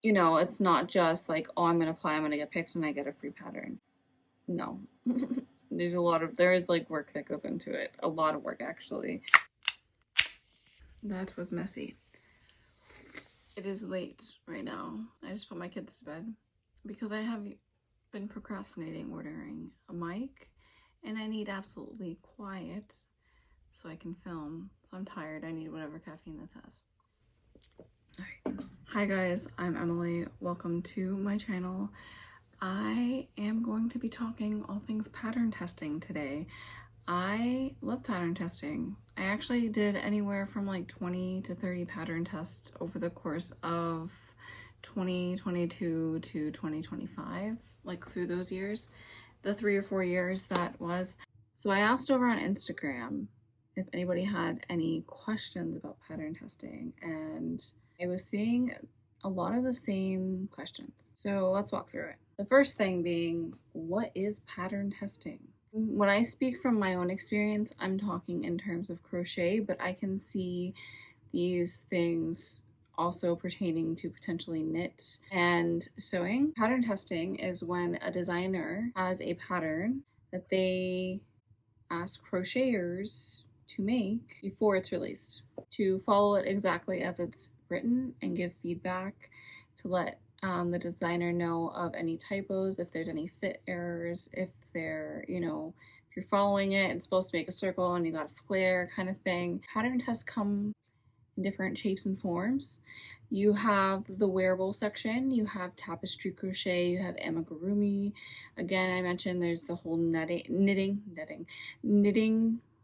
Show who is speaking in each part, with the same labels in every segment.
Speaker 1: you know, it's not just like, oh, I'm gonna apply, I'm gonna get picked and I get a free pattern. No. There is like work that goes into it. A lot of work actually. That was messy. It is late right now. I just put my kids to bed because I have been procrastinating ordering a mic and I need absolutely quiet so I can film. So I'm tired. I need whatever caffeine this has. Alright. Hi guys, I'm Emily. Welcome to my channel. I am going to be talking all things pattern testing today. I love pattern testing. I actually did anywhere from like 20 to 30 pattern tests over the course of 2022 to 2025, like through those years, the 3 or 4 years that was. So I asked over on Instagram if anybody had any questions about pattern testing, and I was seeing a lot of the same questions. So let's walk through it. The first thing being, what is pattern testing? When I speak from my own experience, I'm talking in terms of crochet, but I can see these things also pertaining to potentially knit and sewing. Pattern testing is when a designer has a pattern that they ask crocheters to make before it's released, to follow it exactly as it's written and give feedback, to let the designer know of any typos, if there's any fit errors, if they're, you know, if you're following it, it's supposed to make a circle and you got a square kind of thing. Pattern tests come in different shapes and forms. You have the wearable section, you have tapestry crochet, you have amigurumi. Again, I mentioned there's the whole knitting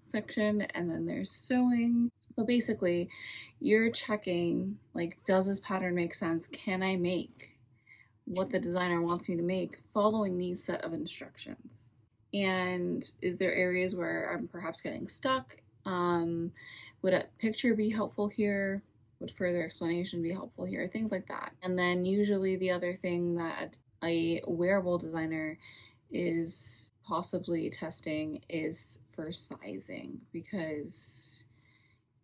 Speaker 1: section, and then there's sewing. But basically, you're checking, like, does this pattern make sense? Can I make what the designer wants me to make following these set of instructions? And is there areas where I'm perhaps getting stuck? Would a picture be helpful here? Would further explanation be helpful here? Things like that. And then usually the other thing that a wearable designer is possibly testing is for sizing, because,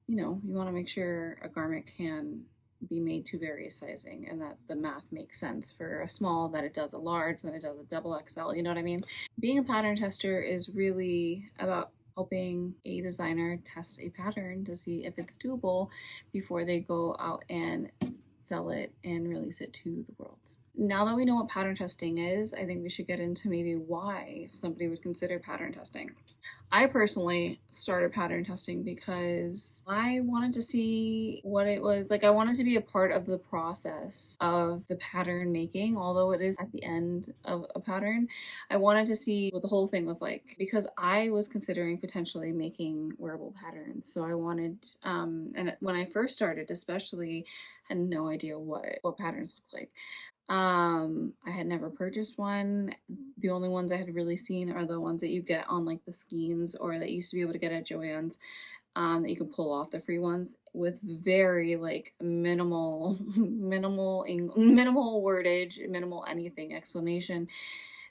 Speaker 1: you know, you want to make sure a garment can be made to various sizing and that the math makes sense for a small, that it does a large, that it does a double XL, you know what I mean? Being a pattern tester is really about helping a designer test a pattern to see if it's doable before they go out and sell it and release it to the world. Now that we know what pattern testing is, I think we should get into maybe why somebody would consider pattern testing. I personally started pattern testing because I wanted to see what it was like. I wanted to be a part of the process of the pattern making, although it is at the end of a pattern. I wanted to see what the whole thing was like, because I was considering potentially making wearable patterns. So I wanted, and when I first started, especially, I had no idea what patterns look like. I had never purchased one. The only ones I had really seen are the ones that you get on like the skeins, or that you used to be able to get at Joann's, that you can pull off, the free ones with very like minimal wordage, minimal anything explanation,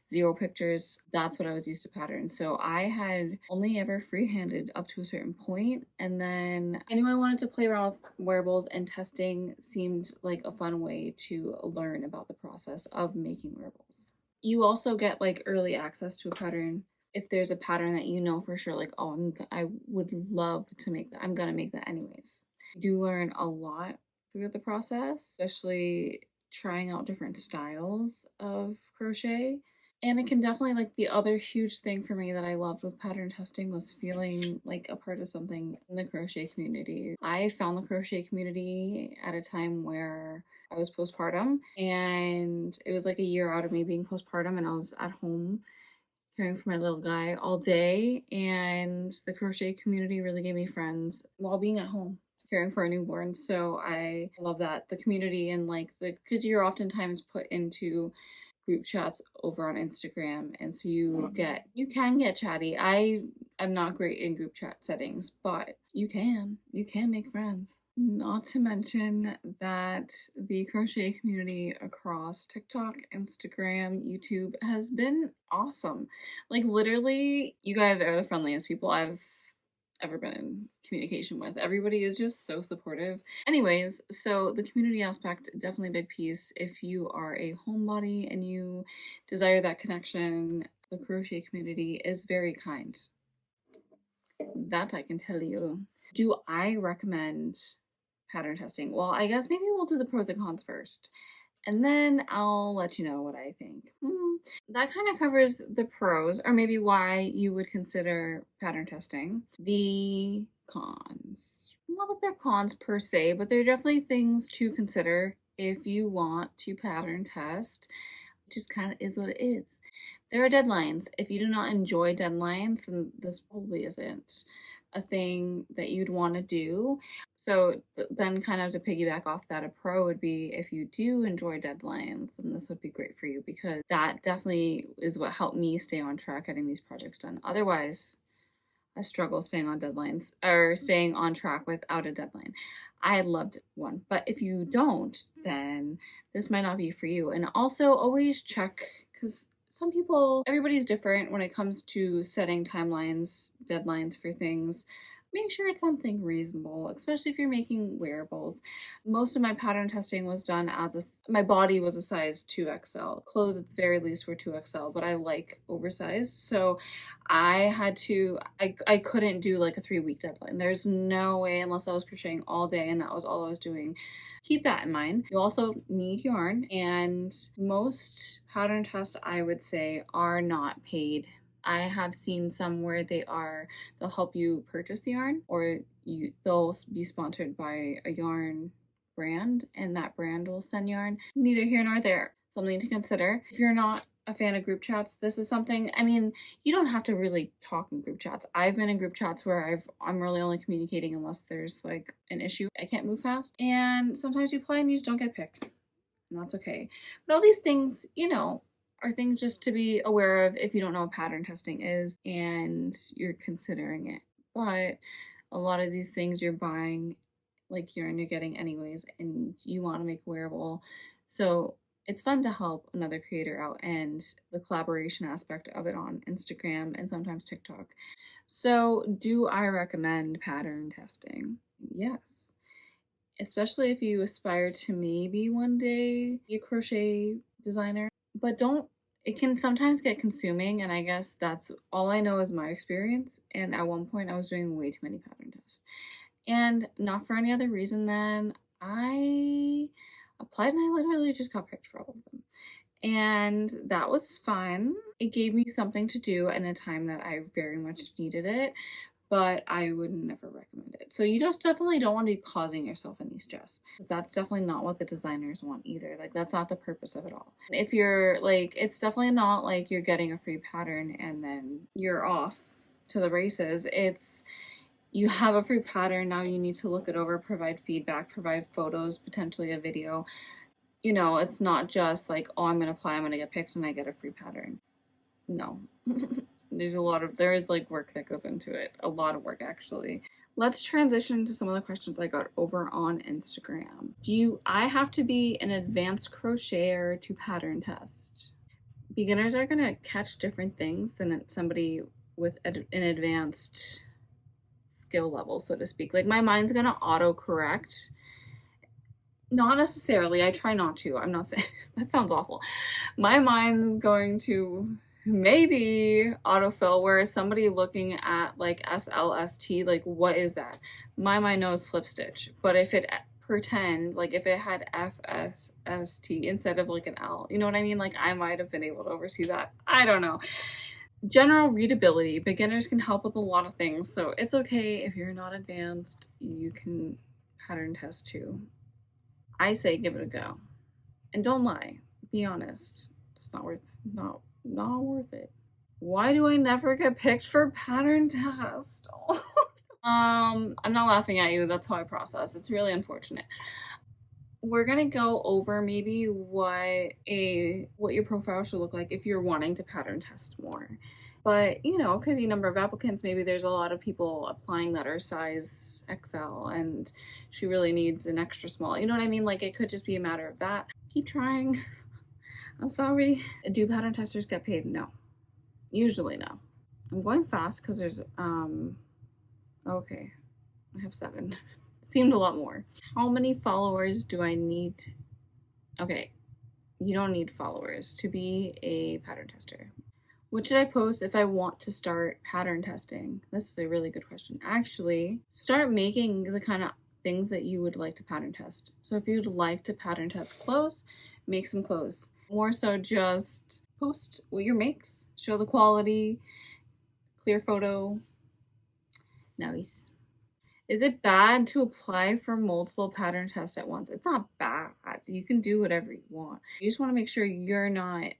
Speaker 1: zero pictures. That's what I was used to pattern. So I had only ever freehanded up to a certain point, and then I knew I wanted to play around with wearables, and testing seemed like a fun way to learn about the process of making wearables. You also get like early access to a pattern if there's a pattern that you know for sure, like, oh, I would love to make that, I'm gonna make that anyways. You do learn a lot through the process, especially trying out different styles of crochet. And it can definitely, like, the other huge thing for me that I loved with pattern testing was feeling like a part of something in the crochet community. I found the crochet community at a time where I was postpartum, and it was like a year out of me being postpartum, and I was at home caring for my little guy all day, and the crochet community really gave me friends while being at home caring for a newborn. So I love that, the community, and like the kids, you're oftentimes put into group chats over on Instagram, and so you can get chatty. I am not great in group chat settings, but you can make friends. Not to mention that the crochet community across TikTok, Instagram, YouTube has been awesome. Like, literally, you guys are the friendliest people I've ever been in communication with. Everybody is just so supportive. Anyways, so the community aspect, definitely a big piece. If you are a homebody and you desire that connection, the crochet community is very kind. That I can tell you. Do I recommend pattern testing? Well, I guess maybe we'll do the pros and cons first, and then I'll let you know what I think. That kind of covers the pros, or maybe why you would consider pattern testing. The cons. Not that they're cons per se, but they're definitely things to consider if you want to pattern test. It just kind of is what it is. There are deadlines. If you do not enjoy deadlines, then this probably isn't a thing that you'd want to do. So then kind of to piggyback off that, a pro would be if you do enjoy deadlines, then this would be great for you, because that definitely is what helped me stay on track getting these projects done. Otherwise, I struggle staying on deadlines or staying on track without a deadline. I loved one, but if you don't, then this might not be for you. And also always check, because everybody's different when it comes to setting timelines, deadlines for things. Make sure it's something reasonable, especially if you're making wearables. Most of my pattern testing was done my body was a size 2XL. Clothes at the very least were 2XL, but I like oversized. So I couldn't do like a 3-week deadline. There's no way, unless I was crocheting all day and that was all I was doing. Keep that in mind. You also need yarn, and most pattern tests, I would say, are not paid. I have seen some where they'll help you purchase the yarn, or they'll be sponsored by a yarn brand, and that brand will send yarn. Neither here nor there. Something to consider. If you're not a fan of group chats, this is something, I mean, you don't have to really talk in group chats. I've been in group chats where I'm really only communicating unless there's like an issue I can't move past, and sometimes you apply and you just don't get picked, and that's okay. But all these things, are things just to be aware of if you don't know what pattern testing is and you're considering it. But a lot of these things you're buying, like yarn you're getting anyways, and you want to make wearable. So it's fun to help another creator out, and the collaboration aspect of it on Instagram and sometimes TikTok. So do I recommend pattern testing? Yes. Especially if you aspire to maybe one day be a crochet designer. But it can sometimes get consuming, and I guess that's all I know is my experience. And at one point I was doing way too many pattern tests, and not for any other reason than I applied and I literally just got picked for all of them. And that was fun. It gave me something to do in a time that I very much needed it, but I would never recommend it. So you just definitely don't want to be causing yourself any stress, because that's definitely not what the designers want either. Like, that's not the purpose of it all. If you're like, it's definitely not like you're getting a free pattern and then you're off to the races. It's, you have a free pattern, now you need to look it over, provide feedback, provide photos, potentially a video. It's not just like, oh, I'm gonna apply, I'm gonna get picked, and I get a free pattern. No. There is like work that goes into it. A lot of work, actually. Let's transition to some of the questions I got over on Instagram. Do I have to be an advanced crocheter to pattern test? Beginners are gonna catch different things than somebody with an advanced skill level, so to speak. Like, my mind's gonna auto-correct. Not necessarily. I try not to. I'm not saying that sounds awful. My mind's going to maybe autofill, whereas somebody looking at like SLST, like, what is that? My mind knows slip stitch, but if it if it had FSST instead of like an L, you know what I mean? Like, I might have been able to oversee that. I don't know. General readability. Beginners can help with a lot of things, so it's okay if you're not advanced. You can pattern test too. I say give it a go. And don't lie. Be honest. It's not worth it. Why do I never get picked for pattern test? I'm not laughing at you. That's how I process. It's really unfortunate. We're gonna go over maybe what your profile should look like if you're wanting to pattern test more. But it could be number of applicants. Maybe there's a lot of people applying that are size XL and she really needs an extra small. You know what I mean? Like, it could just be a matter of that. Keep trying. I'm sorry. Do pattern testers get paid? No. Usually no. I'm going fast because there's Okay, I have 7. Seemed a lot more. How many followers do I need? Okay, you don't need followers to be a pattern tester. What should I post if I want to start pattern testing? This is a really good question. Actually, start making the kind of things that you would like to pattern test. So if you'd like to pattern test clothes, make some clothes. More so just post what your makes, show the quality, clear photo. Nice. Is it bad to apply for multiple pattern tests at once? It's not bad. You can do whatever you want. You just want to make sure you're not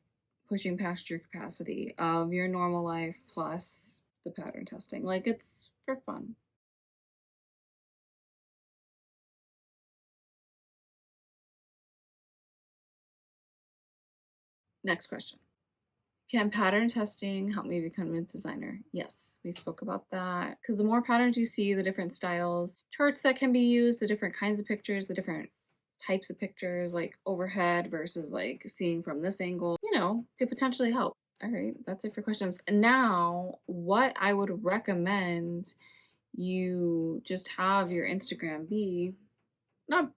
Speaker 1: pushing past your capacity of your normal life plus the pattern testing. Like, it's for fun. Next question. Can pattern testing help me become a designer? Yes, we spoke about that. Because the more patterns you see, the different styles, charts that can be used, the different kinds of pictures, the different types of pictures, like overhead versus like seeing from this angle, could potentially help. All right, that's it for questions. And now, what I would recommend you just have your Instagram be, not,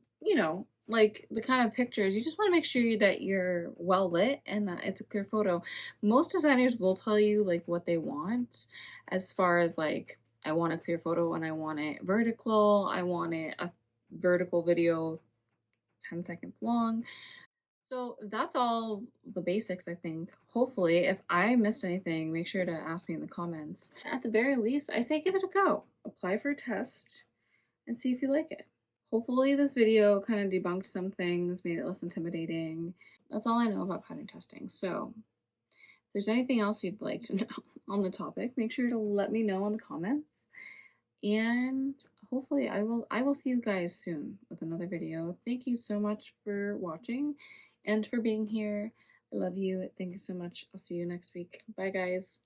Speaker 1: like the kind of pictures, you just want to make sure that you're well lit and that it's a clear photo. Most designers will tell you like what they want as far as like, I want a clear photo and I want it vertical, I want it a vertical video 10 seconds long. So that's all the basics, I think. Hopefully, if I missed anything, make sure to ask me in the comments. At the very least, I say give it a go. Apply for a test and see if you like it. Hopefully this video kind of debunked some things, made it less intimidating. That's all I know about pattern testing. So if there's anything else you'd like to know on the topic, make sure to let me know in the comments. And hopefully I will see you guys soon with another video. Thank you so much for watching and for being here. I love you. Thank you so much. I'll see you next week. Bye guys.